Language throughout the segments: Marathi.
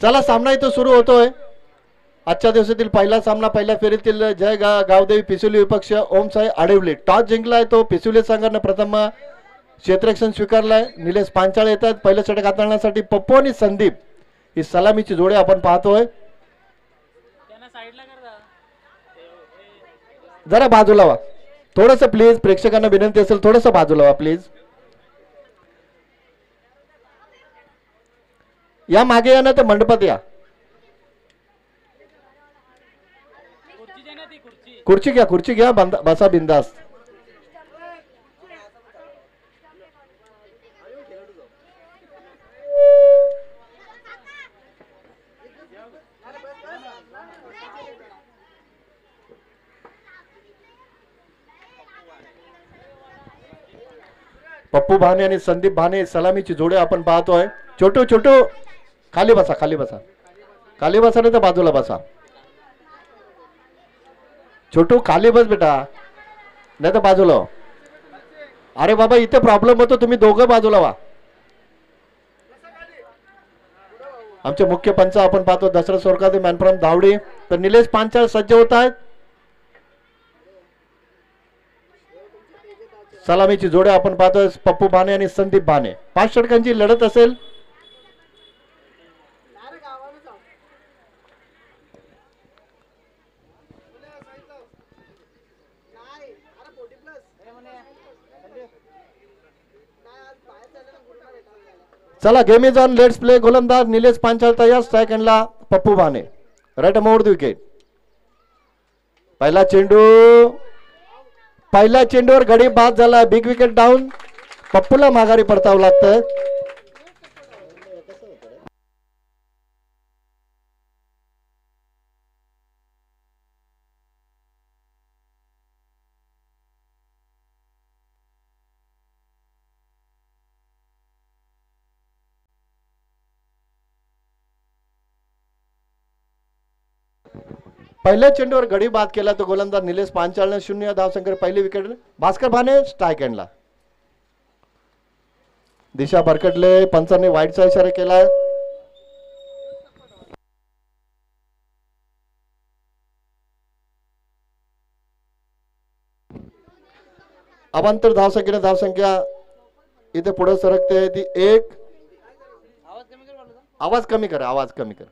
चला सामना इथं सुरू होतोय. आजच्या दिवसातील पहिला सामना पहिल्या फेरीतील जय गावदेवी पिसुली विपक्ष ओमसाई आडिवली. टॉस जिंकलाय तो पिसुली संघाने प्रथम क्षेत्ररक्षण स्वीकारलाय. निलेश पांचाळे येतात. पहिलं षटक हाताळण्यासाठी पप्पू आणि संदीप ही सलामीची जोडी आपण पाहतोय. जरा बाजूला व्हा थोडस प्लीज. प्रेक्षकांना विनंती असेल थोडस बाजूला व्हा प्लीज. या मागे या ना तर मंडपात या. खुर्ची घ्या बसा बिंदास. पप्पू भाने आणि संदीप भाने सलामीची जोडी आपण पाहतोय. छोटू खाली बसा खाली नाही तर बाजूला बसा. छोटू खाली बस बेटा नाही तर बाजूला. अरे बाबा इथे प्रॉब्लेम होतो. तुम्ही दोघं बाजूला व्हा. आमचे मुख्य पंच आपण पाहतो दशरथ सोरकाते मॅनफ्रॉम धावडी. तर निलेश पांचाळ सज्ज होत आहेत. सलामीची जोड्या आपण पाहतोय पप्पू भाने आणि संदीप भाने. 5 षटकांची लढत असेल. चला game is on. Let's play. गोलंदाज निलेश पांचाळ तयार. स्ट्राइक एंडला Pappu Bhane. Right mode the wicket. पहिल्या चेंडूवर गडी बाद झाला. Big wicket down. पप्पूला माघारी परतावं लागतं. पहिल्या चेंडूवर गडी बाद केला तो गोलंदाज निलेश पांचाळने. 0 धावसंख्येवर पहिली विकेट. भास्कर भाने स्ट्राइक एंडला. दिशा भरकटले. पंचांनी वाईटचा इशारा केला. अवांतर धावसंख्येने धावसंख्या इथे पुढे सरकते ती 1. आवाज कमी कर.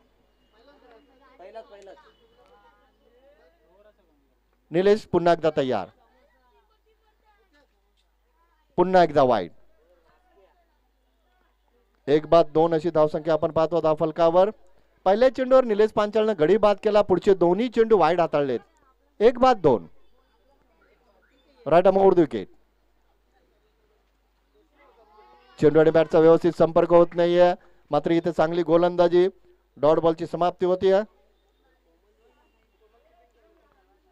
निलेश पुन्हा एकदा तयार. पुन्हा एकदा वाईट. 1 बाद 2 अशी धावसंख्या आपण पाहतो धावफलकावर. पहिल्या चेंडूवर निलेश पांचाळने गडी बाद केला. पुढचे दोन्ही चेंडू वाईड हाताळलेत. 1 बाद 2. Right mode the wicket. चेंडू आणि बॅटचा व्यवस्थित संपर्क होत नाहीये. मात्र इथे चांगली गोलंदाजी. डॉट बॉलची समाप्ती होती.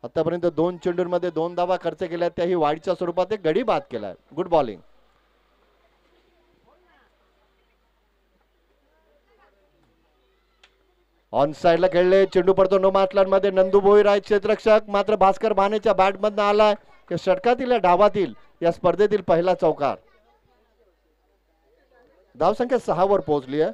आतापर्यंत 2 चेंडूंमध्ये 2 धावा खर्च केल्या. त्याही वाईडच्या स्वरूपात एक गडी बाद केलाय. Good bowling. ऑन साइडला खेळले. चेंडू पडतो नो माटलांमध्ये. नंदू भोईर आहे क्षेत्ररक्षक. मात्र भास्कर भानेच्या बॅट मधून आलाय. षटकातील या डावातील या स्पर्धेतील पहिला चौकार. धावसंख्या 6 वर पोहोचली आहे.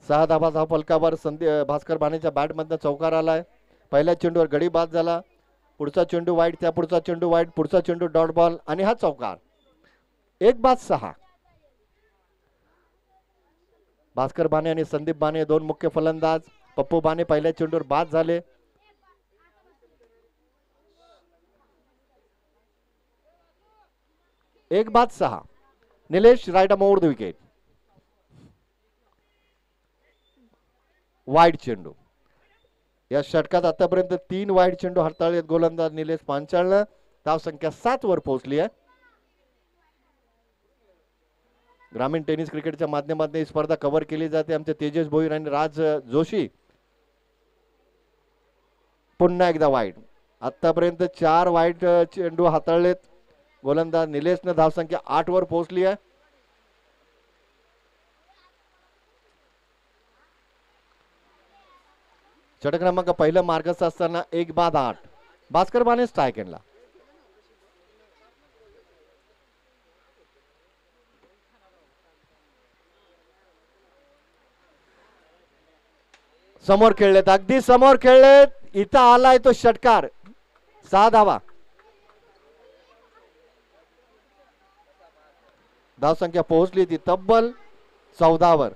सहा धावा धावफलकावर भास्कर भानेच्या बॅट मधनं चौकार आलाय. पहिल्या चेंडूवर गडी बाद झाला. पुढचा चेंडू वाईट. त्या पुढचा चेंडू वाईट. पुढचा चेंडू डॉट बॉल आणि हा चौकार. 1 बाद 6. भास्कर भाने आणि संदीप भाने 2 मुख्य फलंदाज. पप्पू भाने पहिल्या चेंडूवर बाद झाले. एक बाद 6. Nilesh right mode the wicket. Wide चेंडू. या षटकात आतापर्यंत 3 वाईड चेंडू हाताळलेत गोलंदाज निलेश पांचाळने. धावसंख्या 7 वर पोहोचली आहे. ग्रामीण टेनिस क्रिकेटच्या माध्यमातून ही स्पर्धा कव्हर केली जाते. आमचे तेजस भोईर आणि राज जोशी. पुन्हा एकदा वाईड. आतापर्यंत 4 वाईड चेंडू हाताळलेत गोलंदाज निलेशने. धावसंख्या 8 वर पोहोचली आहे. षटक क्रमांक पहिलं मार्गस्थ असताना 1 बाद 8. भास्कर भाने स्ट्राइक एंडला. समोर खेळलेत, अगदी समोर खेळलेत, इथं आलाय तो षटकार. 6 धावा. धावसंख्या पोहोचली ती तब्बल 14 वर.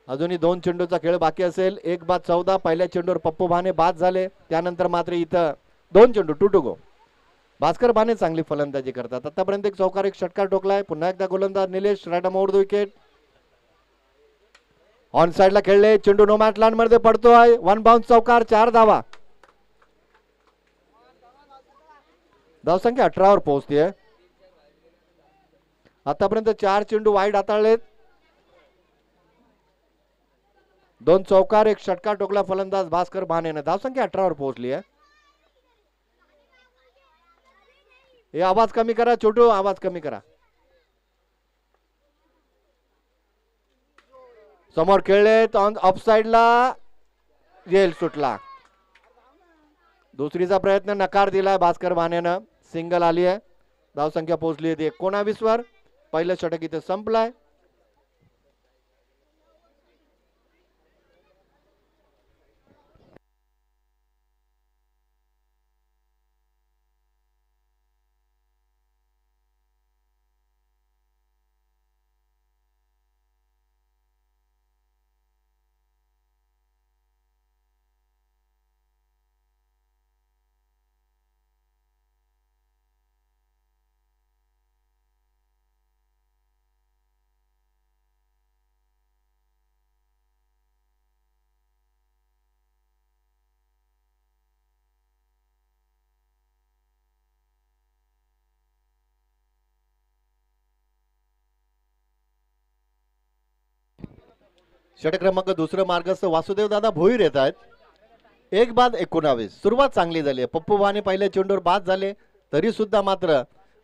अजूनही 2 चेंडूचा खेळ बाकी असेल. 1 बाद 14. पहिल्या चेंडूवर पप्पू भाने बाद झाले. त्यानंतर मात्र इथं 2 चेंडू 2 टू गो. भास्कर भाने चांगली फलंदाजी करतात. आतापर्यंत एक चौकार एक षटकार ठोकलाय. पुन्हा एकदा गोलंदाज Nilesh right mode wicket. On साइडला खेळले, चेंडू नो मॅट लँड मध्ये पडतोय. 1 बाउन्स चौकार. 4 धावा. धावसंख्या 18 वर पोहोचतीये. आतापर्यंत 4 चेंडू वाईड हाताळलेत. 2 चौकार एक षटकार ठोकला फलंदाज भास्कर भानेने. धावसंख्या 18 वर पोहोचली आहे. हे आवाज कमी करा छोटू, आवाज कमी करा. समोर खेळलेत, ऑफ साइडला जेल सुटला. दुसरीचा प्रयत्न नकार दिलाय भास्कर भानेनं. सिंगल आली आहे. धावसंख्या पोहोचली आहे 19 वर. पहिलं षटक इथे संपलाय. षटक क्रमांक दुसरं मार्गस्थ वासुदेव दादा भोईर येत आहेत. 1 बाद 19. सुरुवात चांगली झाली. पप्पू भाने पहिल्या चेंडूवर बाद झाले, तरी सुद्धा मात्र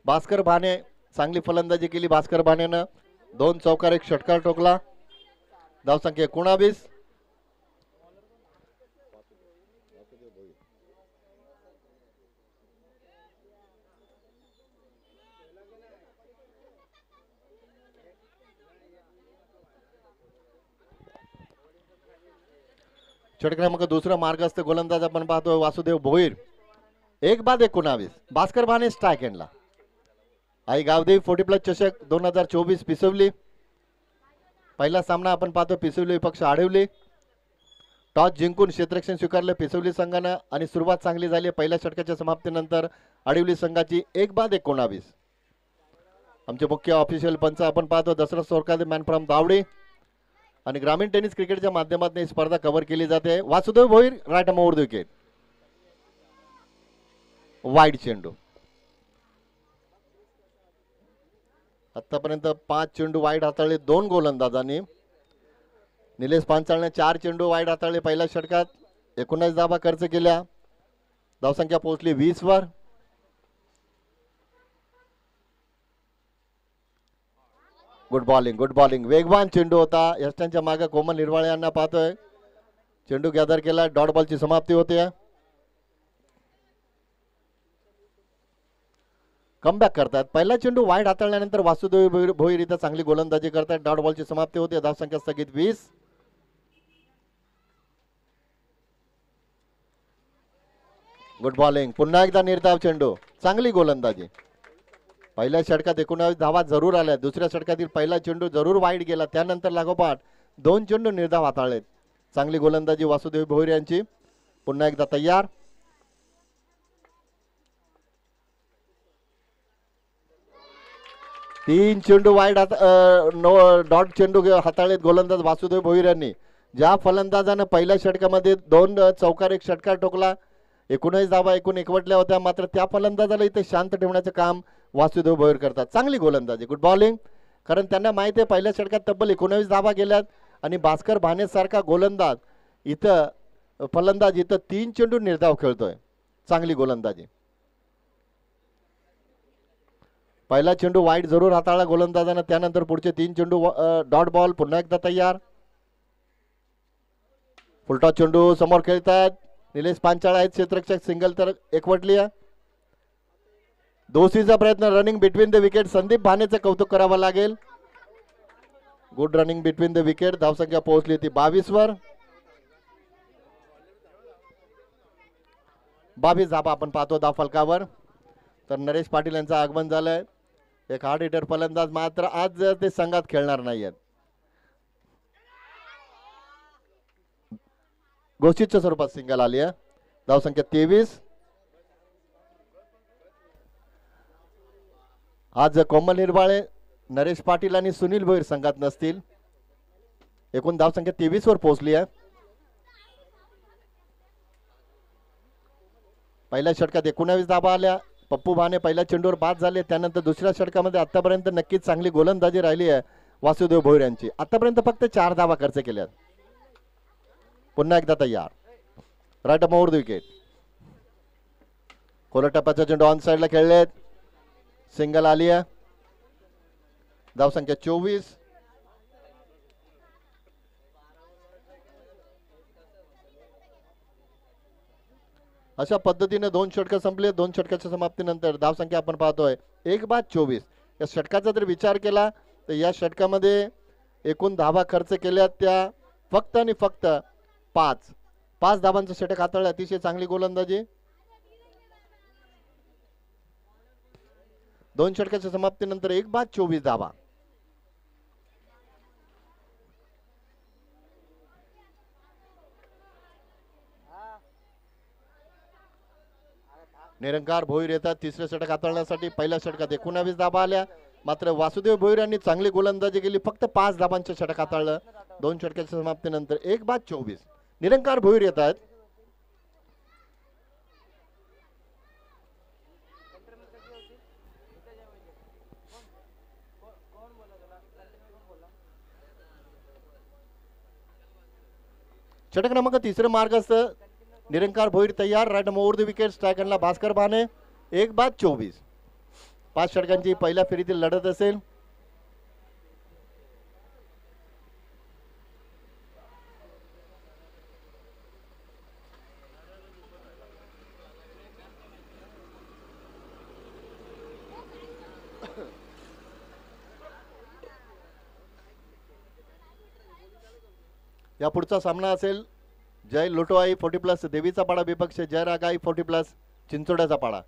भास्कर भाने चांगली फलंदाजी केली. भास्कर भानेनं 2 चौकार एक षटकार ठोकला. धावसंख्या 19. षटक क्रमांक दुसरा मार्गस्थ गोलंदाज आपण पाहतोय वासुदेव भोईर. 1 बाद 19. भास्कर भाने स्ट्राइक एंडला. आई गावदेवी 40+ चषक 2024 पिसवली. पहिला सामना आपण पाहतो पिसवली विपक्ष आढवली. टॉस जिंकून क्षेत्ररक्षण स्वीकारले पिसवली संघानं आणि सुरुवात चांगली झाली. पहिल्या षटकाच्या समाप्तीनंतर आढवली संघाची 1 बाद 19. आमचे मुख्य ऑफिशियल पंच आपण पाहतो दसरा सोरकादे मॅन फ्रॉम दावडी आणि ग्रामीण टेनिस क्रिकेटच्या माध्यमातून ही स्पर्धा कव्हर केली जाते. Vasudev Bhoir right mode wicket. Wide चेंडू. आतापर्यंत 5 चेंडू वाईड हाताळले 2 गोलंदाजांनी. निलेश पांचाळने 4 चेंडू वाईड हाताळले पहिल्या षटकात. 19 धावा खर्च केल्या. धावसंख्या पोहोचली 20 वर. गुड बॉलिंग वेगवान चेंडू होता. यष्टांच्या मागे कोमल निर्वाळे यांना पाहतोय. चेंडू गॅदर केला. डॉट बॉलची समाप्ती होते. कमबॅक करतात. पहिला चेंडू वाईड हाताळल्यानंतर वासुदेव भोईर इथं चांगली गोलंदाजी करतात. डॉट बॉलची समाप्ती होते. धावसंख्या स्थगित 20. Good bowling. पुन्हा एकदा निर्धाव चेंडू. चांगली गोलंदाजी. पहिल्या षटकात 19 धावा जरूर आल्या. दुसऱ्या षटकातील पहिला चेंडू जरूर वाईड गेला. त्यानंतर लागोपाठ 2 चेंडू निर्धाव हाताळलेत. चांगली गोलंदाजी वासुदेव भोईर यांची. पुन्हा एकदा तयार. तीन चेंडू वाईड डॉट चेंडू हाताळलेत गोलंदाज वासुदेव भोईर यांनी. ज्या फलंदाजानं पहिल्या षटकामध्ये 2 चौकार एक षटकार ठोकला, 19 धावा एकूण एकवटल्या होत्या, मात्र त्या फलंदाजाला इथे शांत ठेवण्याचं काम वासुदेव भोईर करतात. चांगली गोलंदाजी. Good bowling. कारण त्यांना माहिती आहे पहिल्या षटकात तब्बल 19 धावा गेल्यात आणि भास्कर भाने सारखा गोलंदाज इथं फलंदाज इथं 3 चेंडू निर्धाव खेळतोय. चांगली गोलंदाजी. पहिला चेंडू वाईड जरूर हाताळला गोलंदाजानं. त्यानंतर पुढचे 3 चेंडू डॉट बॉल. पुन्हा एकदा तयार. फुलटॉस चेंडू समोर खेळतात. निलेश पांचाळ आहेत क्षेत्ररक्षक. सिंगल तर एकवटली आहे. दोस्तीचा प्रयत्न. Running between the wicket. Sandeep भानेचं कौतुक करावं लागेल. Good running between the wicket. धावसंख्या पोहोचली होती 22 वर. 22 धाबा आपण पाहतो धाव फलकावर. तर नरेश पाटील यांचं आगमन झालंय. एक हार्ड हिटर फलंदाज मात्र आज ते संघात खेळणार नाहीयेत. घोषितच्या स्वरूपात सिंगल आली आहे. धावसंख्या 23. आज कोमल निर्वाळे, नरेश पाटील आणि सुनील भोईर संघात नसतील. एकूण धावसंख्या 23 वर पोहोचली आहे. पहिल्या षटकात 19 धाबा आल्या. पप्पू भाने पहिल्या चेंडूवर बाद झाले. त्यानंतर दुसऱ्या षटकामध्ये आतापर्यंत नक्कीच चांगली गोलंदाजी राहिली आहे वासुदेव भोईर यांची. आतापर्यंत फक्त 4 धाबा खर्च केल्यात. पुन्हा एकदा तयार. Right over the wicket. खोल टप्प्याचा चेंडू ऑन साइडला खेळलेत. सिंगल आली आहे. धावसंख्या 24. अशा पद्धतीने 2 षटक संपले. 2 षटकाच्या समाप्तीनंतर धावसंख्या आपण पाहतोय 1/24. या षटकाचा जर विचार केला तर या षटकामध्ये एकूण धावा खर्च केल्या त्या फक्त आणि फक्त 5 धावांचं षटक हाताळलं. अतिशय चांगली गोलंदाजी. 2 षटकाच्या समाप्तीनंतर 1/24 धावा. निरंकार भोईर येतात तिसरे षटक हाताळण्यासाठी. पहिल्या षटकात 19 धाबा आल्या. मात्र वासुदेव भोईर यांनी चांगली गोलंदाजी केली. फक्त 5 धाबांचं षटक हाताळलं. 2 षटकाच्या समाप्तीनंतर 1/24. निरंकार भोईर येतात. षटक क्रमांक 3 मार्गस्थ. निरंकार भोईर तयार. Right over the wicket. स्ट्रायकरला भास्कर भाने. 1/24. 5 षटकांची पहिल्या फेरीतील लढत असेल. या पुढचा सामना असेल जय लोटोआई 40+ देवीचा पाडा विपक्ष जय रागाई 40+ चिंचोड्याचा पाडा.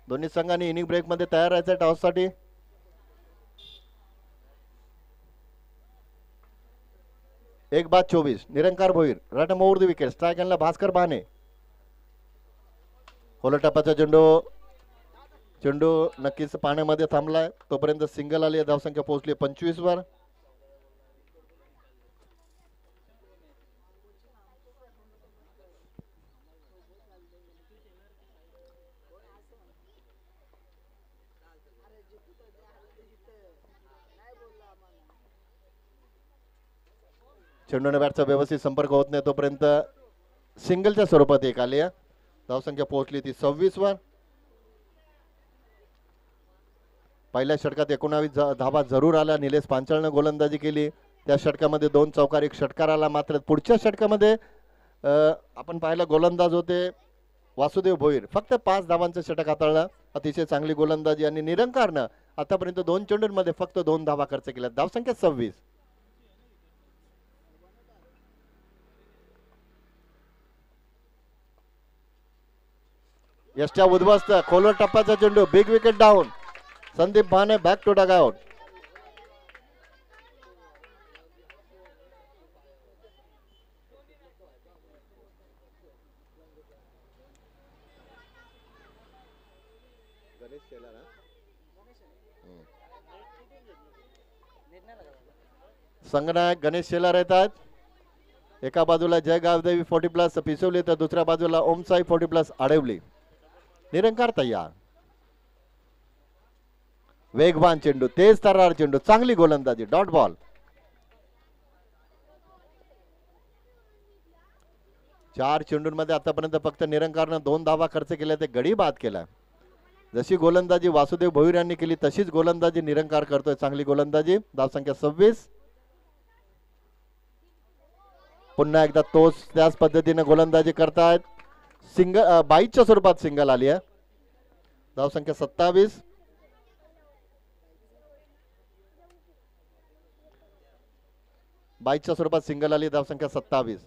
दोन्ही संघांनी इनिंग ब्रेक मध्ये तयार राहायचं टॉस साठी. एक 1/24. Nirankar Bhoir. Right over the wicket. Strike आणला भास्कर भाने. खोल टप्प्याचा चेंडू नक्कीच पाण्यामध्ये थांबलाय. तोपर्यंत सिंगल आली. धावसंख्या पोहोचली 25 वर. चेंडूने बॅटचा व्यवस्थित संपर्क होत नाही तोपर्यंत सिंगलच्या स्वरूपात एक आली. धावसंख्या पोहोचली ती 26 वर. पहिल्या षटकात 19 धावा जरूर आल्या. निलेश पांचाळनं गोलंदाजी केली. त्या षटकामध्ये 2 चौकार 1 षटकार आला. मात्र पुढच्या षटकामध्ये आपण पाहिलं गोलंदाज होते वासुदेव भोईर. फक्त 5 धावांचं षटक हाताळलं. अतिशय चांगली गोलंदाजी. आणि निरंकारनं आतापर्यंत 2 चेंडूंमध्ये फक्त 2 धावा खर्च केल्या. धावसंख्या 26. यष्टा उद्ध्वस्त. खोलवर टप्प्याचा चेंडू. Big wicket down. Sandeep Bhane back to dugout. संघनायक गणेश शेलार येतात. एका बाजूला जय गावदेवी 40+ पिसवली तर दुसऱ्या बाजूला ओमसाई 40+ आडवली. निरंकार तयार. वेगवान चेंडू. तेज तर्रार चेंडू. चांगली गोलंदाजी. Dot ball. 4 चेंडूंमध्ये आतापर्यंत फक्त निरंकारनं 2 धावा खर्च केल्या. ते गडी बाद केला. जशी गोलंदाजी वासुदेव भोईर यांनी केली तशीच गोलंदाजी निरंकार करतोय. चांगली गोलंदाजी. धावसंख्या 26. पुन्हा एकदा त्याच पद्धतीने गोलंदाजी करतायत. सिंगल 22च्या स्वरूपात सिंगल आली आहे. धावसंख्या 27. 22च्या स्वरूपात सिंगल आली, धावसंख्या 27.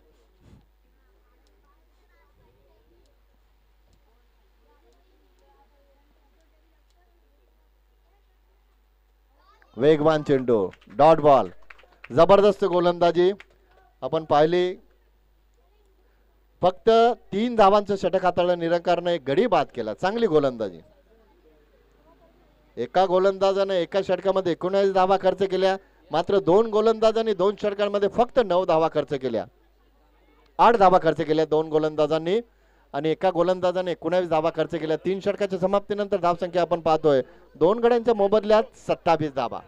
वेगवान चेंडू, डॉट बॉल, जबरदस्त गोलंदाजी आपण पाहिली. फक्त 3 धावांचं षटक हाताळलं निरंकारनं, एक गडी बाद केला. चांगली गोलंदाजी. एका गोलंदाजाने एका षटकामध्ये 19 धावा खर्च केल्या, मात्र 2 गोलंदाजांनी 2 षटकांमध्ये फक्त 9 धावा खर्च केल्या. 8 धावा खर्च केल्या 2 गोलंदाजांनी आणि एका गोलंदाजाने 19 धावा खर्च केल्या. 3 षटकाच्या समाप्तीनंतर धावसंख्या आपण पाहतोय 2 गड्यांच्या मोबदल्यात 27 धावा.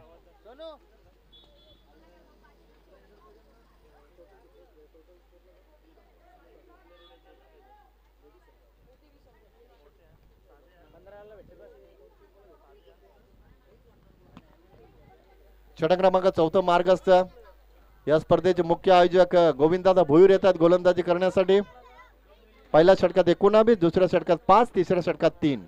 षटक क्रमांक 4 मार्गस्थ. या स्पर्धेचे मुख्य आयोजक गोविंददादा भोईर येतात गोलंदाजी करण्यासाठी. पहिल्या षटकात 19, दुसऱ्या षटकात 5, तिसऱ्या षटकात 3.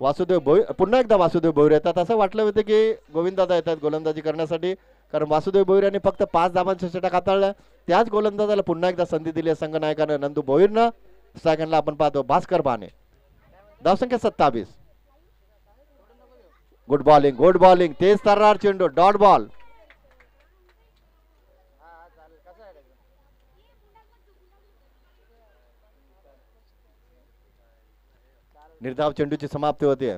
वासुदेव भोईर, पुन्हा एकदा वासुदेव भोईर येतात. असं वाटलं होतं की गोविंददादा येतात गोलंदाजी करण्यासाठी, कारण वासुदेव भोईर यांनी फक्त 5 धावांचं षटक हाताळलं. त्याच गोलंदाजाला पुन्हा एकदा संधी दिली आहे संघनायकानं नंदू भोईरनं. सेकंडला आपण पाहतो भास्कर बाने, धावसंख्या 27. गुड बॉलिंग, तेज तर्रार चेंडू, डॉट बॉल. निर्धाव चेंडूची समाप्ती होते.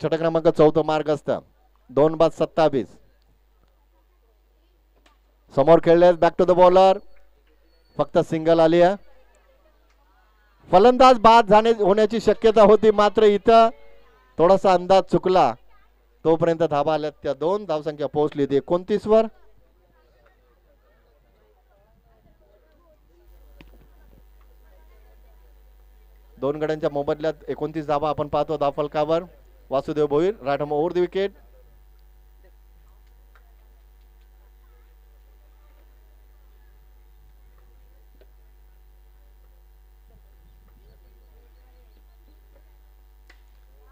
षटक क्रमांक 4 मार्गस्थ. 2 बाद 27. समोर खेळले, बॅक टू द बॉलर, फक्त सिंगल आली आहे. फलंदाज बाद होण्याची शक्यता होती, मात्र इथं थोडासा अंदाज चुकला. तोपर्यंत धावा आल्या त्या 2. धावसंख्या पोहोचली ती 29 वर. दोन गड्यांच्या मोबदल्यात 29 धावा आपण पाहतो धावफलकावर. Vasudev Bhoir right arm over the wicket.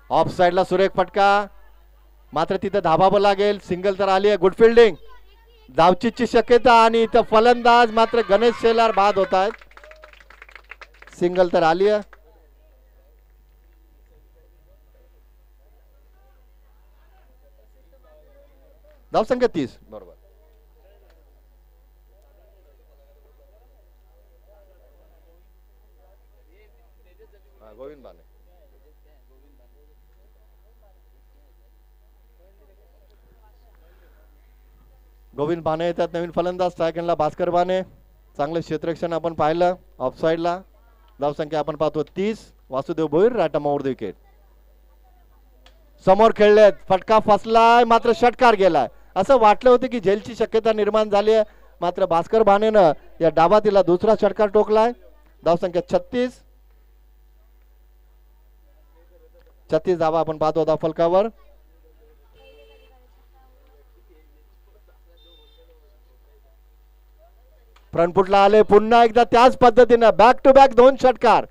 Off साइडला सुरेख फटका, मात्र तिथे धाबावं लागेल. सिंगल तर आली आहे. गुड फिल्डिंग, धावचीची शक्यता आणि इथं फलंदाज मात्र गणेश शेलार बाद होत आहेत. सिंगल तर आली आहे. धावसंख्या 30. बरोबर. गोविंद बाने. गोविंद बाने येतात नवीन फलंदाज. सेकंडला भास्कर बाने. चांगलं क्षेत्ररक्षण आपण पाहिलं ऑफ साइडला. धावसंख्या आपण पाहतो 30. Vasudev Bhoir right arm over the wicket. समोर खेळलेत, फटका फसलाय, मात्र षटकार गेलाय. असं वाटलं होतं की झेलची शक्यता निर्माण झाली आहे, मात्र भास्कर बानेनं या डावातीला दुसरा षटकार टोकलाय. धावसंख्या 36. 36 धावा आपण पाहतो धावफलकावर. फ्रंट फुटला आले पुन्हा एकदा त्याच पद्धतीनं बॅक टू बॅक 2 षटकार.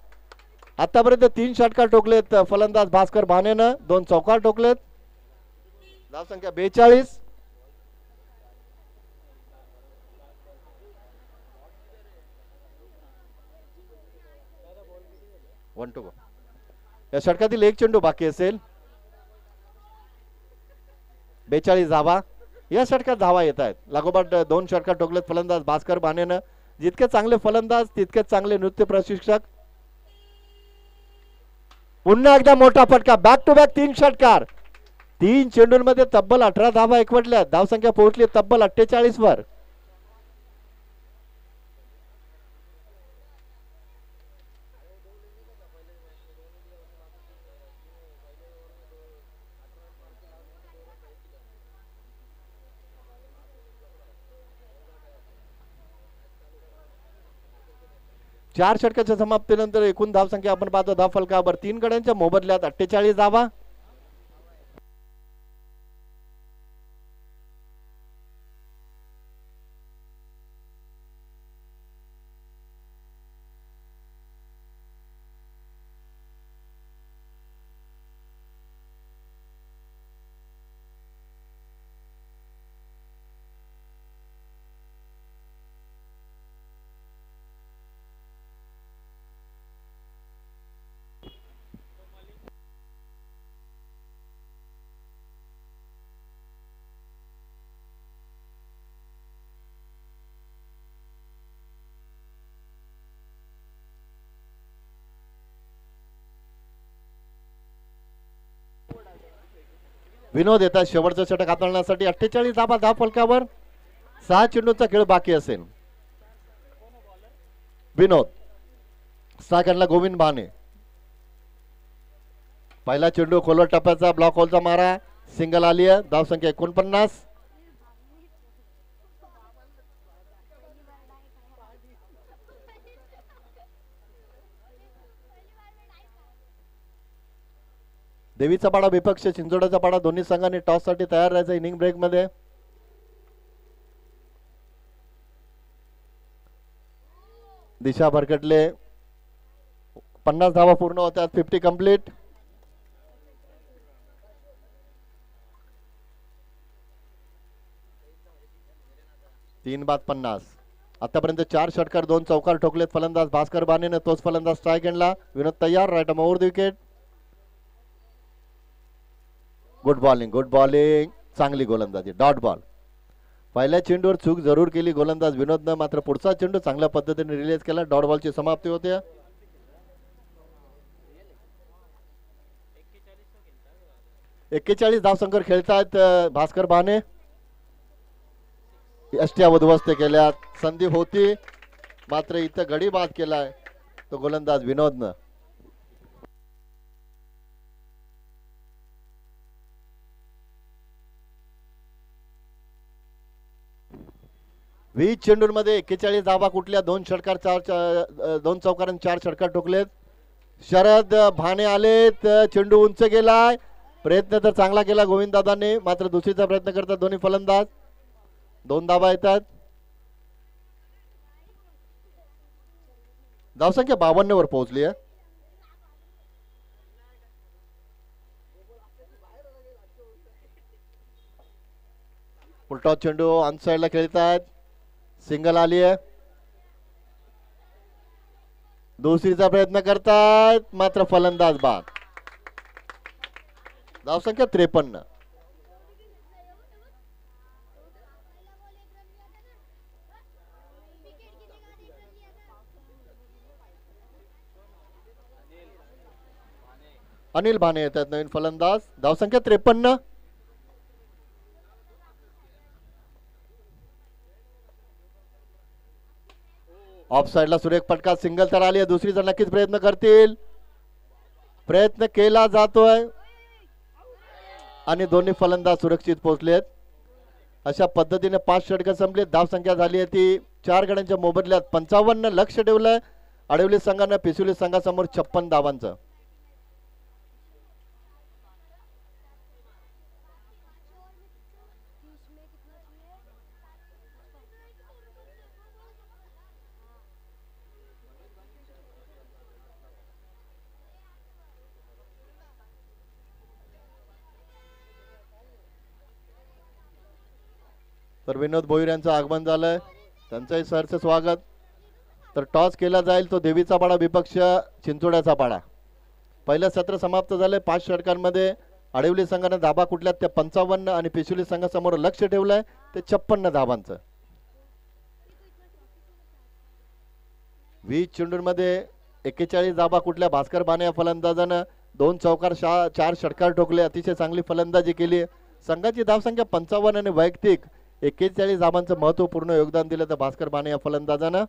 आतापर्यंत 3 षटकार टोकलेत फलंदाज भास्कर बानेनं, 2 चौकार टोकलेत. धावसंख्या 42. One two go. या षटकातील एक चेंडू बाकी असेल. 42 धावा. या षटकात धावा येत आहेत. लागोपाठ 2 षटकार टोकलेत फलंदाज भास्कर बानेनं. जितके चांगले फलंदाज तितके चांगले नृत्य प्रशिक्षक. पुन्हा एकदा मोठा फटका, बॅक टू बॅक 3 षटकार. 3 चेंडूंमध्ये तब्बल 18 धावा एकवटल्या. धावसंख्या पोहोचली तब्बल 48 वर. चार षटकाच्या समाप्तीनंतर एकूण धावसंख्या आपण पाहतो धावफलकावर 3 गड्यांच्या मोबदल्यात 48 धावा. विनोद येतात शेवटचं षटक हाताळण्यासाठी. 48 धाबा धाव फलकावर. 6 चेंडूचा खेळ बाकी असेल. विनोद सेकंडला गोविंद भाने. पहिला चेंडू खोलवर टप्प्याचा ब्लॉक होलचा मारा. सिंगल आली आहे. धावसंख्या 49. देवीचा पाडा विपक्ष चिंचोड्याचा पाडा दोन्ही संघांनी टॉस साठी तयार राहायचं इनिंग ब्रेक मध्ये. दिशा भरकटले. 50 धावा पूर्ण होत्यात. 50 कंप्लीट. तीन बाद 50. आतापर्यंत 4 षटकार 2 चौकार ठोकलेत फलंदाज भास्कर बानेने. तोच फलंदाज स्ट्राईक एंडला. विनोद तयार. Right over the wicket. Good bowling चांगली गोलंदाजी. Dot ball. पहिल्या चेंडूवर चूक जरूर केली गोलंदाज विनोदनं. मात्र पुढचा चेंडू चांगल्या पद्धतीने रिलीज केला. डॉट बॉलची समाप्ती होते. 41 धावसंख्येवर खेळतात भास्कर बाने. यष्ट्या उद्ध्वस्त केल्यात. संधी होती मात्र इथं गडी बाद केलाय तो गोलंदाज विनोदनं. 20 चेंडूंमध्ये 41 धावा कुठल्या. 2 षटकार 2 चौकार 4 षटकार ठोकलेत. शरद भाने आलेत. चेंडू उंच गेलाय. प्रयत्न तर चांगला केला गोविंददादांनी. मात्र दुसरीचा प्रयत्न करतात दोन्ही फलंदाज. 2 धावा येतात. धावसंख्या 52 वर पोहोचली आहे. उलटा चेंडू ऑन साइडला खेळतात. सिंगल आली आहे. दुसरीचा प्रयत्न करतात मात्र फलंदाज बाद. धावसंख्या 53. अनिल भाने येतात नवीन फलंदाज. धावसंख्या 53. ऑफ साइडला सुरेख फटका. सिंगल तर आली आहे. दुसरीचा नक्कीच प्रयत्न करतील. प्रयत्न केला जातोय आणि दोन्ही फलंदाज सुरक्षित पोहोचलेत. अशा पद्धतीने 5 षटकं संपलेत. धावसंख्या झाली आहे ती 4 गड्यांच्या मोबदल्यात 55. लक्ष ठेवलंय आडिवली संघानं पिसुली संघासमोर 56 धावांचं. तर विनोद भोईर यांचं आगमन झालंय. त्यांचंही सरचं स्वागत. तर टॉस केला जाईल तो देवीचा पाडा विपक्ष चिंचोड्याचा पाडा. पहिलं सत्र समाप्त झालंय. 5 षटकांमध्ये आडिवली संघानं धाबा कुठल्यात त्या 55 आणि पिशुली संघासमोर लक्ष ठेवलंय ते 56 धाबांचं. 20 चेंडूंमध्ये 41 धाबा कुठल्या. भास्कर बाने या फलंदाजानं 2 चौकार 4 षटकार ठोकले. अतिशय चांगली फलंदाजी केली. संघाची धावसंख्या 55 आणि वैयक्तिक 41 धाबांचं महत्वपूर्ण योगदान दिलं तर भास्कर बाने या फलंदाजानं.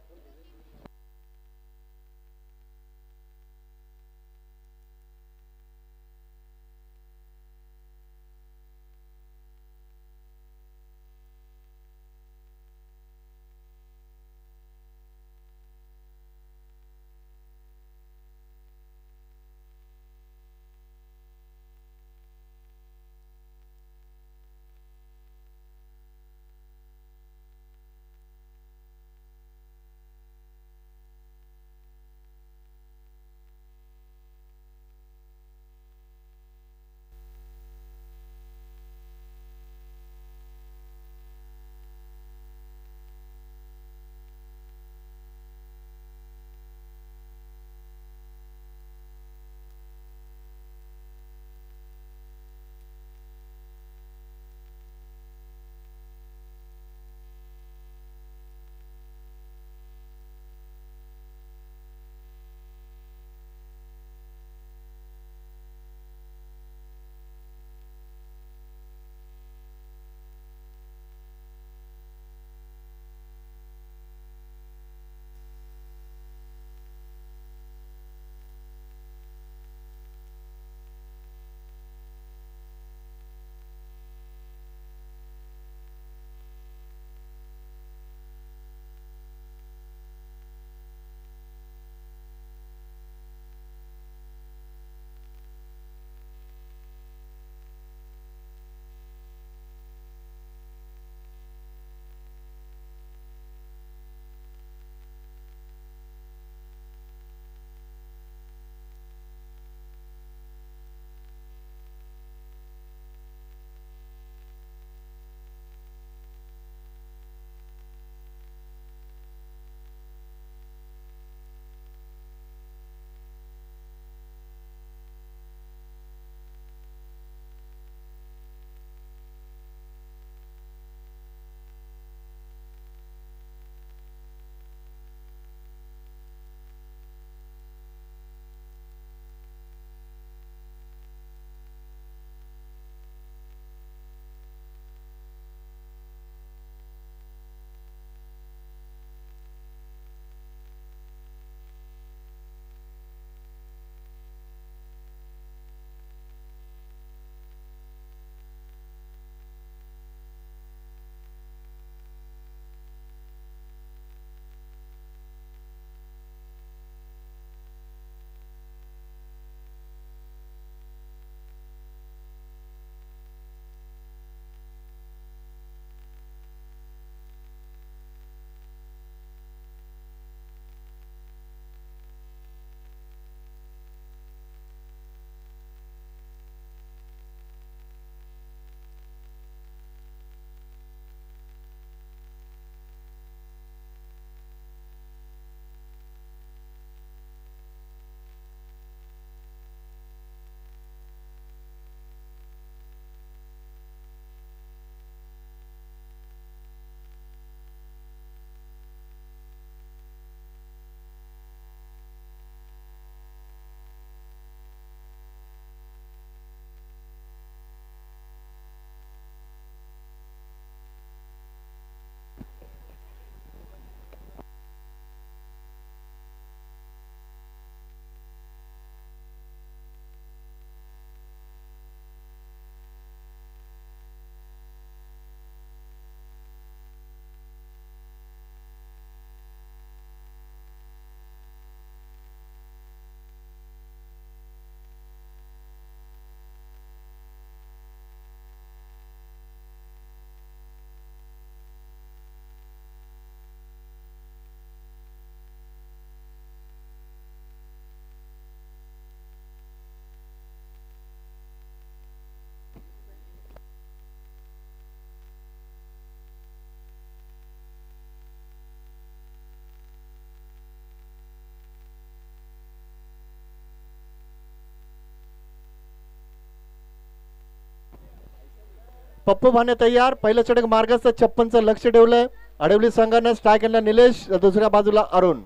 पप्पू भाने तयार, पहिलं षटक मार्गस्थ, 56चं लक्ष ठेवलंय आडिवली संघानं. स्ट्राईक केला निलेश, दुसऱ्या बाजूला अरुण.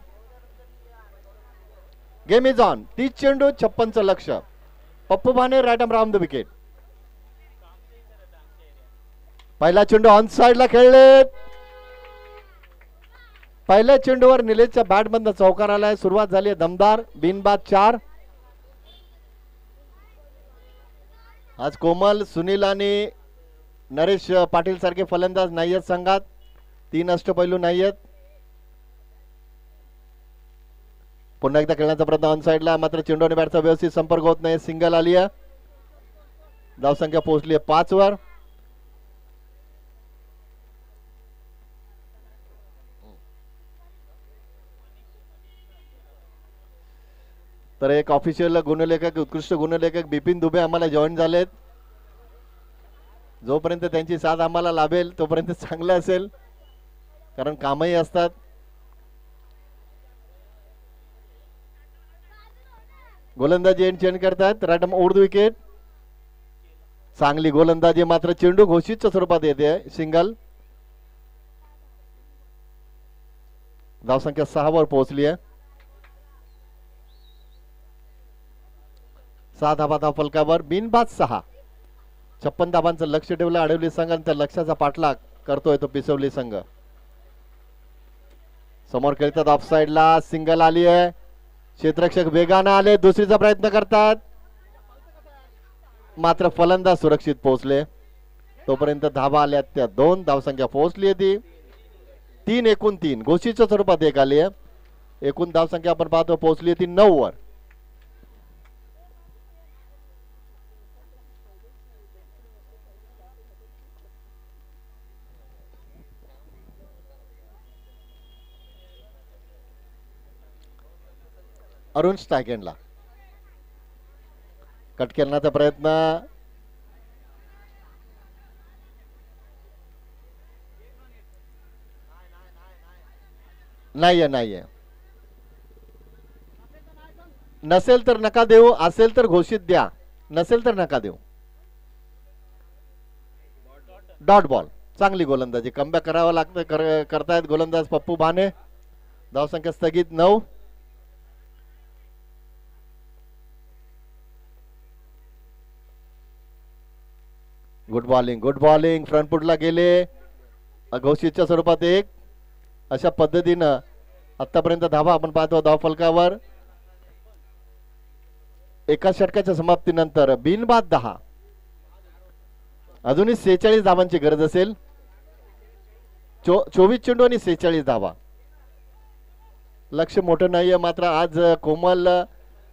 Game is on. 30 चेंडू, 56चं लक्ष. Pappu Bhane right arm round the wicket. पहिला चेंडू ऑन साइडला खेळले. पहिल्या चेंडूवर निलेशच्या बॅट बंद चौकार आलाय. सुरुवात झाली दमदार. बिनबाद 4. आज कोमल, सुनील आणि नरेश पाटील सारखे फलंदाज नाहीयेत संघात. 3 अष्टपैलू नाहीयेत. पुन्हा एकदा खेळण्याचा प्रयत्न ऑन साइडला, मात्र चेंडू आणि बॅटचा व्यवस्थित संपर्क होत नाही. सिंगल आली आहे. धावसंख्या पोहोचली आहे 5 वर. तर एक ऑफिशियल गुणलेखक, उत्कृष्ट गुणलेखक बिपिन दुबे आम्हाला जॉईन झालेत. जोपर्यंत त्यांची साथ आम्हाला लाभेल तोपर्यंत चांगलं असेल, कारण कामही असतात. गोलंदाजी एंड चेंज करतात. Right arm over the wicket. चांगली गोलंदाजी, मात्र चेंडू घोषितच्या स्वरूपात येते. सिंगल. धावसंख्या 6 वर पोहोचली आहे. 6 धाबा धाव फलकावर. बिनबाद 6. 56 धाबांचं लक्ष ठेवलं आडिवली संघ आणि त्या लक्षाचा पाठलाग करतोय तो पिसवली संघ. समोर खेळतात ऑफ साइडला. सिंगल आली आहे. क्षेत्ररक्षक वेगानं आले, दुसरीचा प्रयत्न करतात, मात्र फलंदाज सुरक्षित पोहोचले. तोपर्यंत धाबा आल्या त्या 2. धावसंख्या पोहोचली आहे ती 3 एकूण 3. घोषीच्या स्वरूपात एक आली आहे. एकूण धावसंख्या आपण पाहतो पोहोचली आहे ती 9 वर. अरुण स्ट्राईक एंडला. कट करण्याचा प्रयत्न नाहीये. नसेल तर नका देऊ, असेल तर घोषित द्या, नसेल तर नका देऊ. Dot ball. चांगली गोलंदाजी, कमबॅक करावं लागतं, करतायत गोलंदाज पप्पू भाने. धावसंख्या स्थगित 9. Good bowling. फ्रंट फुटला गेले. घोषितच्या स्वरूपात 1. अशा पद्धतीनं आतापर्यंत धावा आपण पाहतो धाव फलकावर. एका षटकाच्या समाप्तीनंतर बिनबाद 10. अजूनही 46 धावांची गरज असेल. 24 चेंडू आणि 46 धावा. लक्ष मोठं नाहीये, मात्र आज कोमल,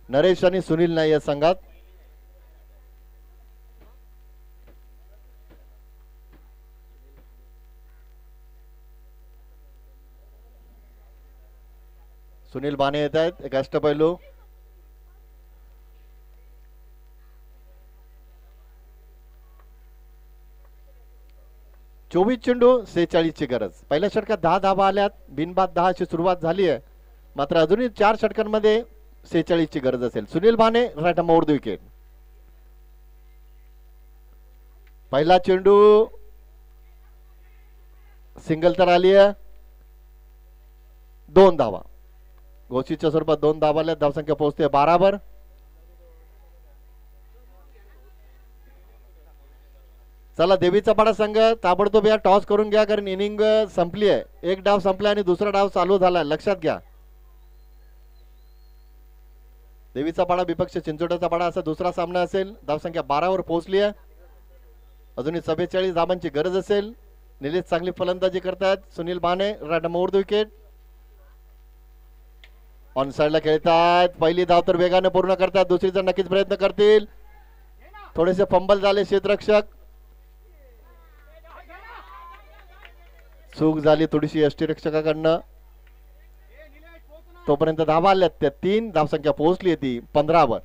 नरेश आणि सुनील नाहीये संघात. सुनील बाने येत आहेत, एक अष्टपैलू. चोवीस चेंडू 46 ची गरज. पहिल्या षटकात 10 धावा आल्यात. बिनबाद 10 ची सुरुवात झाली आहे, मात्र अजूनही 4 षटकांमध्ये 46 ची गरज असेल. Sunil Bane right arm over the wicket. पहिला चेंडू सिंगल तर आली आहे. 2 धावा. घोषितच्या स्वरूपात 2 धावा आल्या. धावसंख्या पोहोचते 12 वर. चला देवीचा पाडा संघ ताबडतोब या टॉस करून घ्या, कारण इनिंग संपली आहे. एक डाव संपला आणि दुसरा डाव चालू झाला, लक्षात घ्या. देवीचा पाडा विपक्ष चिंचोट्याचा पाडा असा दुसरा सामना असेल. धावसंख्या 12 वर पोहोचली आहे. अजूनही 44 धावांची गरज असेल. निलेश चांगली फलंदाजी करतात. Sunil Bane right arm over the wicket. On साइडला खेळतात. पहिली धाव तर वेगाने पूर्ण करतात, दुसरीचा नक्कीच प्रयत्न करतील. थोडेसे फंबल झाले क्षेत्ररक्षक. चूक झाली थोडीशी यष्टीरक्षकाकडनं. तोपर्यंत धावा आल्यात त्या 3. धावसंख्या पोहोचली ती 15 वर.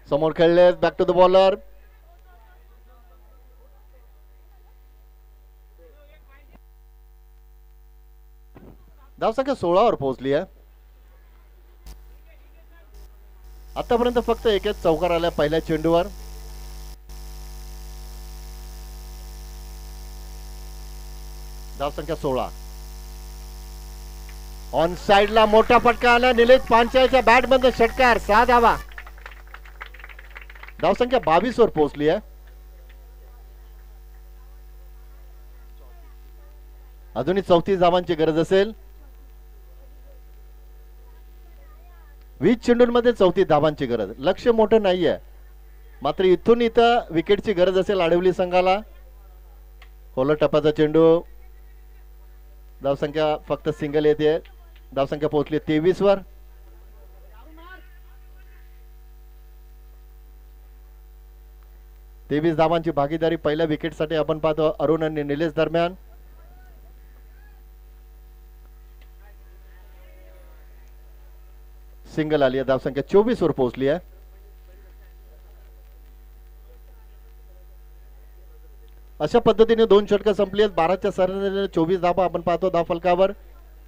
समोर खेळले. Back to the bowler. धावसंख्या 16वर पोहोचली आहे. आतापर्यंत फक्त एकच चौकार आल्या पहिल्या चेंडूवर. धावसंख्या 16. ऑन साइडला मोठा फटका आला. निलेश पांचाळच्या बॅट मध्ये षटकार, 6 धावा. धावसंख्या 22वर पोहोचली आहे. अजूनही 34 धावांची गरज असेल. 20 चेंडूंमध्ये 34 धावांची गरज. लक्ष मोठं नाहीये, मात्र इथून इथं विकेटची गरज असेल आडिवली संघाला. खोलट टप्प्याचा चेंडू. धावसंख्या फक्त सिंगल येते. धावसंख्या पोहोचली 23वर. तेवीस धावांची भागीदारी पहिल्या विकेटसाठी आपण पाहतो अरुण आणि निलेश दरम्यान. सिंगल आली आहे. धावसंख्या 24वर पोहोचली आहे. अशा पद्धतीने 2 षटकं संपली आहेत. 12च्या सरासरीने 24 धावा आपण पाहतो धावफलकावर.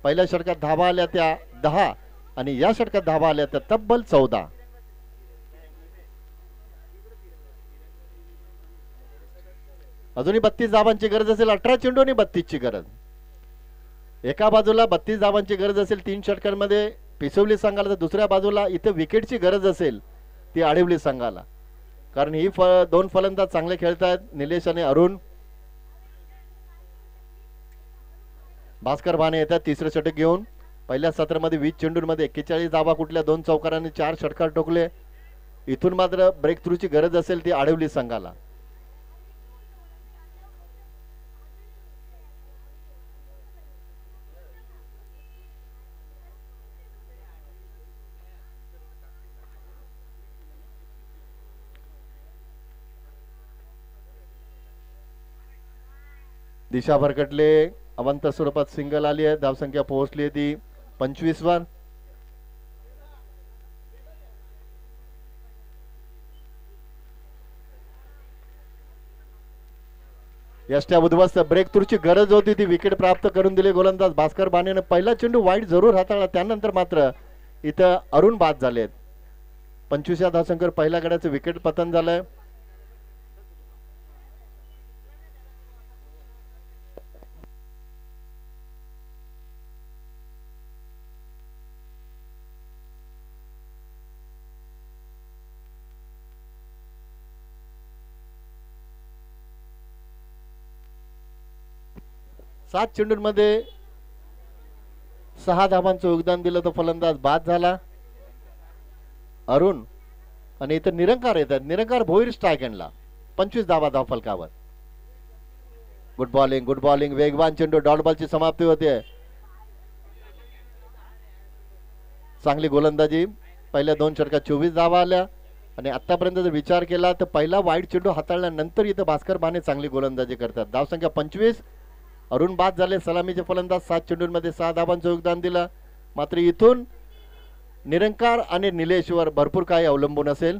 पहिल्या षटकात धावा आल्या त्या 10 आणि या षटकात धावा आल्या त्या तब्बल 14. अजूनही 32 धावांची गरज असेल. 18 चेंडू आणि 32 ची गरज. एका बाजूला 32 धावांची गरज असेल 3 षटकांमध्ये पिसवली संघाला, तर दुसऱ्या बाजूला इथे विकेटची गरज असेल ती आडिवली संघाला. कारण ही 2 फलंदाज चांगले खेळतात, निलेश आणि अरुण. भास्कर भाने येतात तिसरे षटक घेऊन. पहिल्या सत्रामध्ये 20 चेंडूंमध्ये 41 धावा कुठल्या 2 चौकारांनी 4 षटकार ठोकले. इथून मात्र ब्रेक थ्रूची गरज असेल ती आडिवली संघाला. दिशा भरकटले. अवंत स्वरूपात सिंगल आली आहे. धावसंख्या पोहोचली आहे ती 25वर. यष्ट्या उद्ध्वस्त. ब्रेक थ्रूची गरज होती ती विकेट प्राप्त करून दिली गोलंदाज भास्कर बानेने. पहिला चेंडू वाईट जरूर हाताळला, त्यानंतर मात्र इथं अरुण बाद झालेत. 25 धावसंख्येवर पहिल्या गड्याचं विकेट पतन झालंय. सात चेंडूंमध्ये 6 धावांचं योगदान दिलं तो फलंदाज बाद झाला अरुण. आणि इथं निरंकार येतात. निरंकार भोईर स्ट्राईक एंडला. 25 धावा धावफलकावर. Good bowling, good bowling. वेगवान चेंडू. डॉट बॉलची समाप्ती होते. चांगली गोलंदाजी. पहिल्या 2 षटकात 24 धावा आल्या आणि आतापर्यंत जर विचार केला तर पहिला वाईट चेंडू हाताळल्यानंतर इथं भास्कर बाने चांगली गोलंदाजी करतात. धावसंख्या 25. अरुण बाद झाले. सलामीचे फलंदाज 7 चेंडूंमध्ये 6 धावांचं योगदान दिलं. मात्र इथून निरंकार आणि निलेशवर भरपूर काही अवलंबून असेल.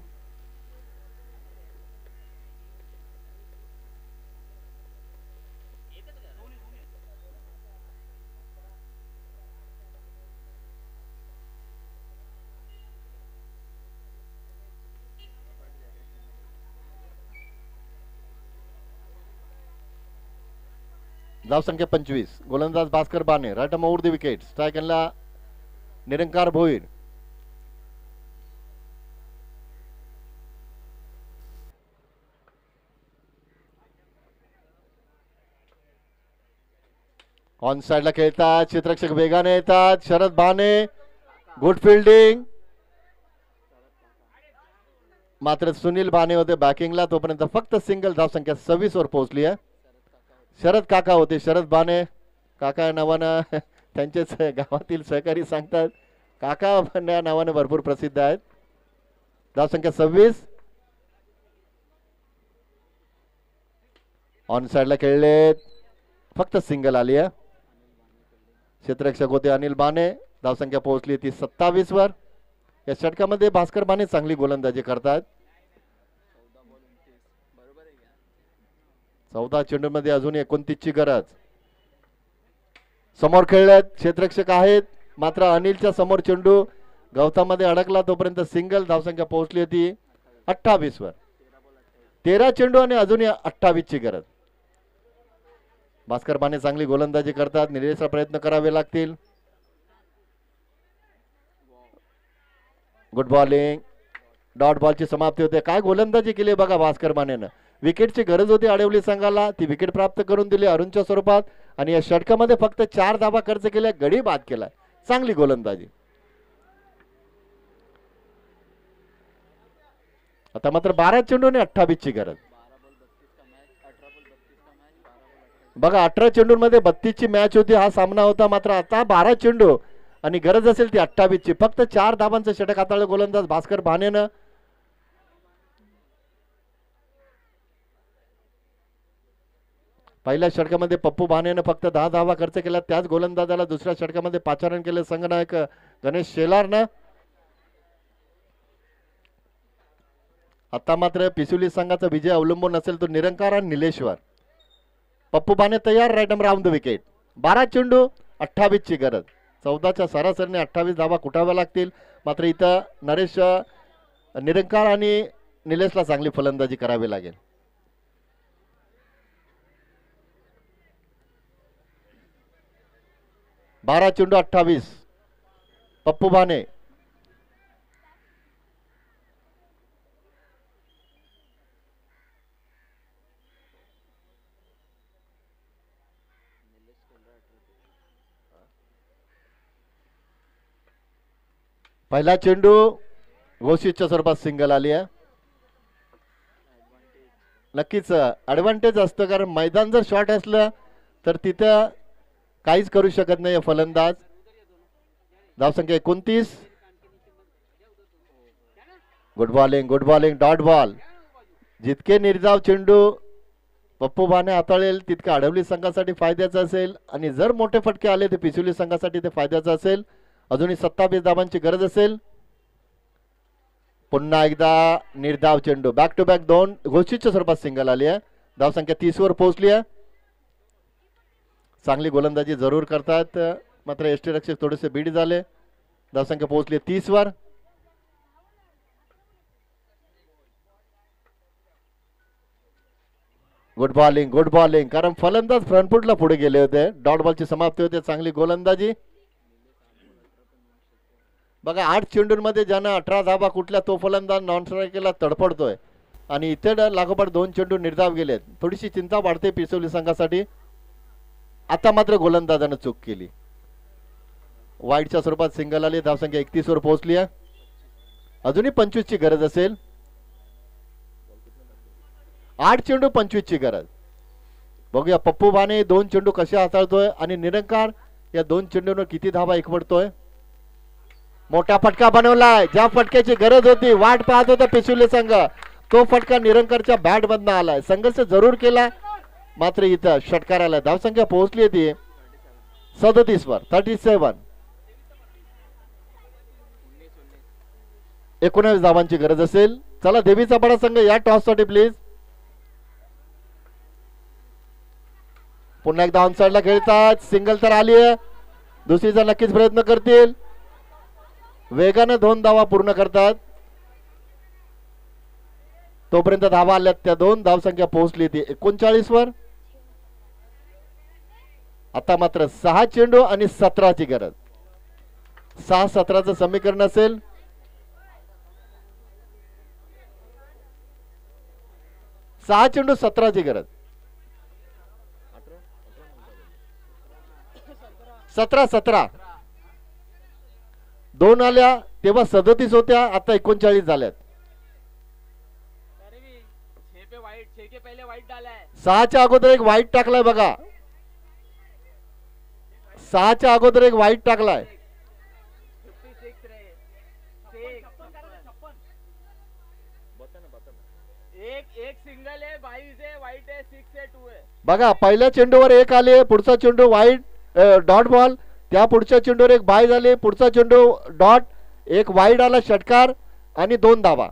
धावसंख्या 25. गोलंदाज Bhaskar Bane. Right arm over the wicket. Strike एंडला निरंकार भोईर. ऑन साइडला खेळतात. क्षेत्ररक्षक वेगाने येतात. शरद बाने. Good fielding. मात्र सुनील बाने होते बॅकिंगला. तोपर्यंत फक्त सिंगल. धावसंख्या 26 वर पोहोचली आहे. शरद काका होते. शरद बाने काका नावानं त्यांचेच गावातील सहकारी सांगतात. काका या नावाने भरपूर प्रसिद्ध आहेत. धावसंख्या 26. ऑन साइडला खेळले. फक्त सिंगल आली आहे. क्षेत्ररक्षक होते अनिल बाने. धावसंख्या पोहोचली ती 27 वर. या षटकामध्ये भास्कर बाने चांगली गोलंदाजी करतात. 14 चेंडूंमध्ये अजून 29 ची गरज. समोर खेळल्यात क्षेत्ररक्षक आहेत, मात्र अनिलच्या समोर चेंडू गवतामध्ये अडकला, तोपर्यंत सिंगल. धावसंख्या पोहोचली होती 28 वर. 13 चेंडू आणि अजूनही 28 ची गरज. भास्कर बाने चांगली गोलंदाजी करतात, निलेशला प्रयत्न करावे लागतील. Good bowling. डॉट बॉलची समाप्ती होते. काय गोलंदाजी केली बघा भास्कर बानेनं. विकेटची गरज होती आडिवली संघाला, ती विकेट प्राप्त करून दिली अरुणच्या स्वरूपात. आणि या षटकामध्ये फक्त 4 धावा खर्च केल्या, गडी बाद केलाय. चांगली गोलंदाजी. आता मात्र 12 चेंडू आणि 28 ची गरज. बघा 18 चेंडूंमध्ये 32 ची मॅच होती, हा सामना होता. मात्र आता 12 चेंडू आणि गरज असेल ती 28 ची. फक्त 4 धावांचं षटक हाताळलं गोलंदाज भास्कर बानेनं. पहिल्या षटकामध्ये पप्पू बानेनं फक्त 10 धावा खर्च केला, त्याच गोलंदाजाला दुसऱ्या षटकामध्ये पाचारण केले संघनायक गणेश शेलारनं. आता मात्र पिसुली संघाचा विजय अवलंबून असेल तो निरंकार आणि निलेश्वर. पप्पू बाने तयार, right number on the wicket. 12 चेंडू 28 ची गरज. 14च्या सरासरीने 28 धावा कुठाव्या लागतील. मात्र इथं नरेश निरंकार आणि निलेशला चांगली फलंदाजी करावी लागेल. बारा चेंडू 28. पप्पू बाने. पहिला चेंडू घोषितच्या स्वरूपात सिंगल आली आहे. नक्कीच ऍडव्हान्टेज असतं, कारण मैदान जर शॉर्ट असलं तर तिथं काहीच करू शकत नाही फलंदाज. धावसंख्या 29. Good bowling, good bowling. Dot ball. जितके निर्धाव चेंडू पप्पू बाने हाताळेल तितके आडवली संघासाठी फायद्याचं असेल, आणि जर मोठे फटके आले तर पिसुली संघासाठी ते फायद्याचं असेल. अजूनही 27 धावांची गरज असेल. पुन्हा एकदा निर्धाव चेंडू. बॅक टू बॅक 2 घोषितच्या स्वरूपात सिंगल आली आहे. धावसंख्या 30 वर पोहोचली आहे. चांगली गोलंदाजी जरूर करतात, मात्र यष्टीरक्षक थोडेसे बीड झाले. धावसंख्या पोहोचली 30 वर. Good bowling, good bowling. कारण फलंदाज फ्रंटफुटला पुढे गेले होते. डॉट बॉलची समाप्ती होते. चांगली गोलंदाजी. बघा 8 चेंडूंमध्ये ज्यानं 18 धावा कुठल्या तो फलंदाज नॉन स्ट्रायकरला तडफडतोय, आणि इथे लागोपाठ 2 चेंडू निर्धाव गेलेत. थोडीशी चिंता वाढते पिसवली संघासाठी. आता मात्र गोलंदाजानं चूक केली. वाईडच्या स्वरूपात सिंगल आली. धावसंख्या 31 वर पोहोचली आहे. अजूनही 25 ची गरज असेल. 8 चेंडू 25 ची गरज. बघूया पप्पू बाने 2 चेंडू कसे हाताळतोय, आणि निरंकार या 2 चेंडूंवर किती धावा एकवटतोय. मोठा फटका बनवलाय. ज्या फटक्याची गरज होती, वाट पाहत होता पिसुले संघ, तो फटका निरंकारच्या बॅट मधनं आलाय. संघर्ष जरूर केला, मात्र इथं षटकाराला. धावसंख्या पोहोचली होती 37 वर. 37. 19 धावांची गरज असेल. चला देवीचा बडा संघ या टॉस साठी प्लीज. पुन्हा एकदा ऑनसाइडला खेळतात. सिंगल तर आली आहे. दुसरीचा नक्कीच प्रयत्न करतील. वेगाने 2 धावा पूर्ण करतात. तोपर्यंत धावा आल्यात त्या 2. धावसंख्या पोहोचली ती 39 वर. आता मात्र 6 चेंडू आणि 17 ची गरज. 6-17चं समीकरण असेल. सहा चेंडू 17 ची गरज. 17 2 आल्या तेव्हा 37 होत्या, आता 39 झाल्यात. 6च्या अगोदर एक वाईट टाकलाय बघा. 6च्या अगोदर एक वाईट टाकलाय. एक सिंगल है, 22 है, वाइट है, 6 है, 2 है. बघा पहिल्या चेंडूवर एक आले, पुढचा चेंडू वाईट डॉट बॉल. त्या पुढच्या चेंडूवर एक बाय झाले, पुढचा चेंडू डॉट, एक वाईड आला षटकार आणि 2 धावा.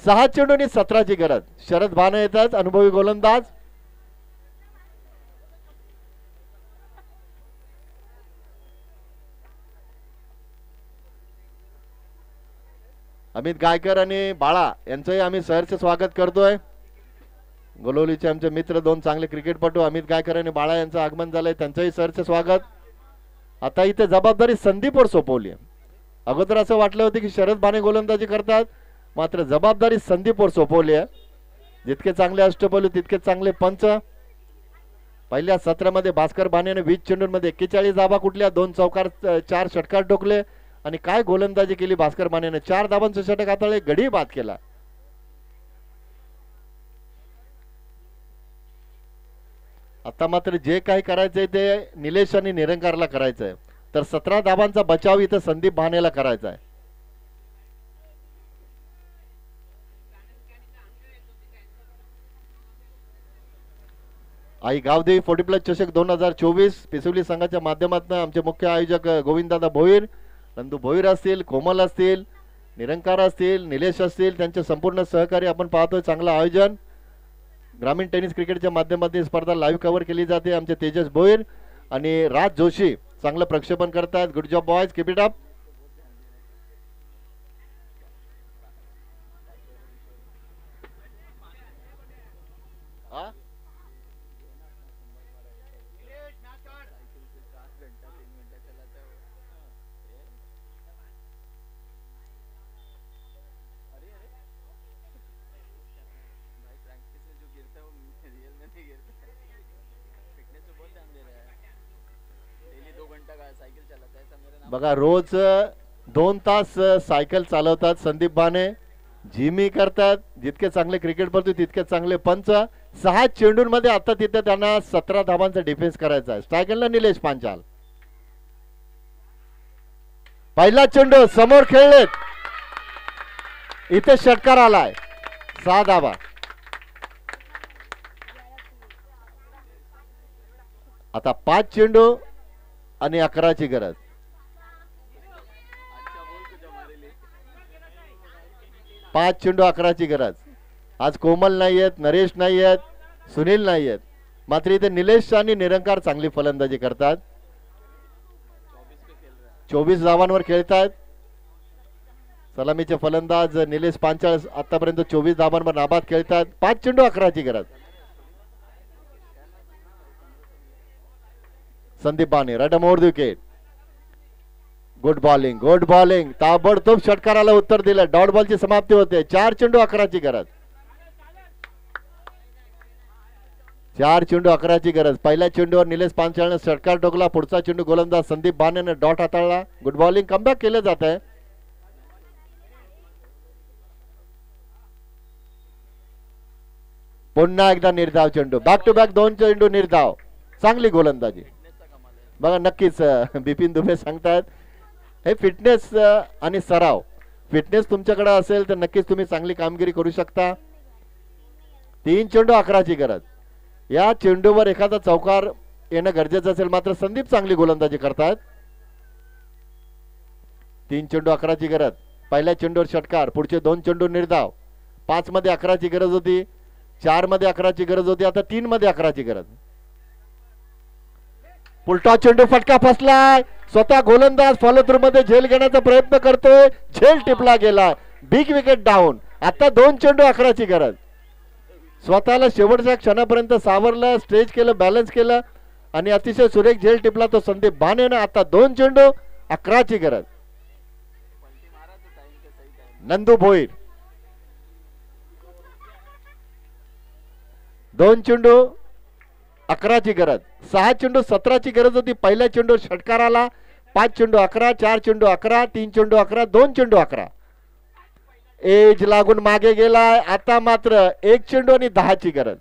6 चेंडू आणि 17ची गरज. शरद भाने येतात, अनुभवी गोलंदाज. अमित गायकर आणि बाळा यांचंही आम्ही सहर्ष स्वागत करतोय. गोलवलीचे आमचे मित्र, दोन चांगले क्रिकेटपटू अमित गायकर आणि बाळा यांचं आगमन झालंय, त्यांचंही सहर्ष स्वागत. आता इथे जबाबदारी संदीपवर सोपवली आहे. अगोदर असं वाटलं होतं की शरद भाने गोलंदाजी करतात, मात्र जबाबदारी संदीपवर सोपवली आहे. जितके चांगले अष्टपैलू तितके चांगले पंच. पहिल्या सत्रामध्ये भास्कर भानेने 20 चेंडूंमध्ये 41 धाबा कुठल्या, 2 चौकार 4 षटकार ठोकले आणि काय गोलंदाजी केली भास्कर भानेने. 4 धाबांचं षटक हाताळले, गडी बाद केला. आता मात्र जे काही करायचंय ते निलेश आणि निरंकारला करायचंय. तर 17 धाबांचा बचाव इथं संदीप भानेला करायचा आहे. आई गावदेवी 40+ चषक 2024 पिसुली संघाच्या माध्यमातून आमचे मुख्य आयोजक गोविंददादा भोईर, नंदू भोईर असतील, कोमल असतील, निरंकार असतील, निलेश असतील, त्यांचे संपूर्ण सहकारी आपण पाहतोय. चांगलं आयोजन. ग्रामीण टेनिस क्रिकेटच्या माध्यमातून स्पर्धा लाईव्ह कव्हर केली जाते. आमचे तेजस भोईर आणि राज जोशी चांगलं प्रक्षेपण करतात. Good job boys, keep it up. बघा, रोज 2 तास सायकल चालवतात संदीप भाने. जिमी करतात. जितके चांगले क्रिकेटपटू तितके चांगले पंच. 6 चेंडूंमध्ये आता तिथे त्यांना 17 धाबांचा डिफेन्स करायचा आहे. स्ट्रायकरला निलेश पांचाल. पहिला चेंडू समोर खेळलेत, इथे षटकार आलाय. 6 धाबा. आता 5 चेंडू आणि 11ची गरज. 5 चेंडू 11ची गरज. आज कोमल नाही आहेत, नरेश नाही आहेत, सुनील नाही आहेत, मात्र इथे निलेश आणि निरंकार चांगली फलंदाजी करतात. 24 धावांवर खेळतात. सलामीचे फलंदाज निलेश पांचाळ आतापर्यंत 24 धावांवर नाबाद खेळतात. 5 चेंडू 11ची गरज. Sandeep Bane right more wicket. Good bowling, good bowling. ताबडतोब षटकाराला उत्तर दिलं. डॉट बॉलची समाप्ती होते. 4 चेंडू 11ची गरज. 4 चेंडू 11ची गरज. पहिल्या चेंडूवर निलेश पांचाळने षटकार ठोकला. पुढचा चेंडू गोलंदाज संदीप भानेने डॉट हाताळला. Good bowling. कमबॅक केलं जात आहे. पुन्हा एकदा निर्धाव चेंडू. बॅक टू बॅक 2 चेंडू निर्धाव. चांगली गोलंदाजी. बघा, नक्कीच बिपिन दुबे सांगतात हे फिटनेस आणि सराव. फिटनेस तुमच्याकडे असेल तर नक्कीच तुम्ही चांगली कामगिरी करू शकता. 3 चेंडू 11ची गरज. या चेंडूवर एखादा चौकार येणं गरजेचं असेल, मात्र संदीप चांगली गोलंदाजी करतात. 3 चेंडू 11ची गरज. पहिल्या चेंडूवर षटकार, पुढचे 2 चेंडू निर्धाव. 5 मध्ये 11ची गरज होती, 4 मध्ये 11ची गरज होती, आता 3 मध्ये 11ची गरज. उलटा चेंडू फटका फसलाय. स्वतः गोलंदाज फॉलोथ्रू मध्ये झेल घेण्याचा प्रयत्न करतोय. झेल टिपला गेला. Big wicket down. आता 2 चेंडू 11ची गरज. स्वतःला शेवटच्या क्षणापर्यंत सावरलं, स्ट्रेच केलं, बॅलन्स केलं आणि अतिशय सुरेख झेल टिपला तो संदीप भानेनं. आता 2 चेंडू 11ची गरज. नंदू भोईर. 2 चेंडू 11ची गरज. 6 चेंडू 17ची गरज होती. पहिल्या चेंडू षटकार आला. 5 चेंडू 11, 4 चेंडू 11, 3 चेंडू 11, 2 चेंडू 11. एज लागून मागे गेलाय. आता मात्र 1 चेंडू आणि 10ची गरज.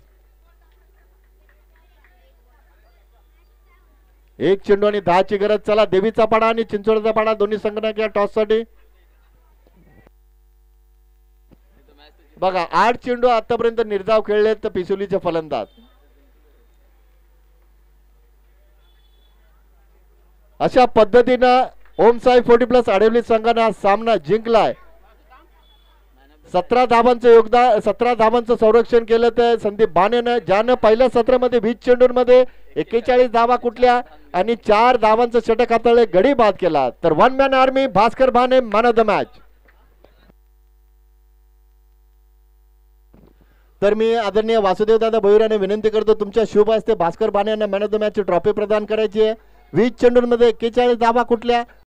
1 चेंडू आणि 10ची गरज. चला, देवीचा पाडा आणि चिंचोडचा पाडा दोन्ही संघटना या टॉस साठी. बघा, 8 चेंडू आतापर्यंत निर्धाव खेळलेत तर पिसोलीचे फलंदाज. अशा पद्धतीनं ओम साई 40+ आडवली संघाने हा सामना जिंकलाय. 17 धावांचं योगदान, 17 धावांचं संरक्षण केलं तर संदीप बाणेनं, ज्यानं पहिल्या सत्रामध्ये 20 चेंडूंमध्ये 41 धावा कुठल्या आणि 4 धावांचं षटक हाताळले, गडी बाद केला. तर वन मॅन आर्मी भास्कर बाणे मॅन ऑफ द मॅच. तर मी आदरणीय वासुदेव दादा भोईराने विनंती करतो, तुमच्या शुभ हस्ते भास्कर बाणे यांना मॅन ऑफ द मॅच ची ट्रॉफी प्रदान करायची आहे. 20 चेंडूंमध्ये 41 धावा कुठल्या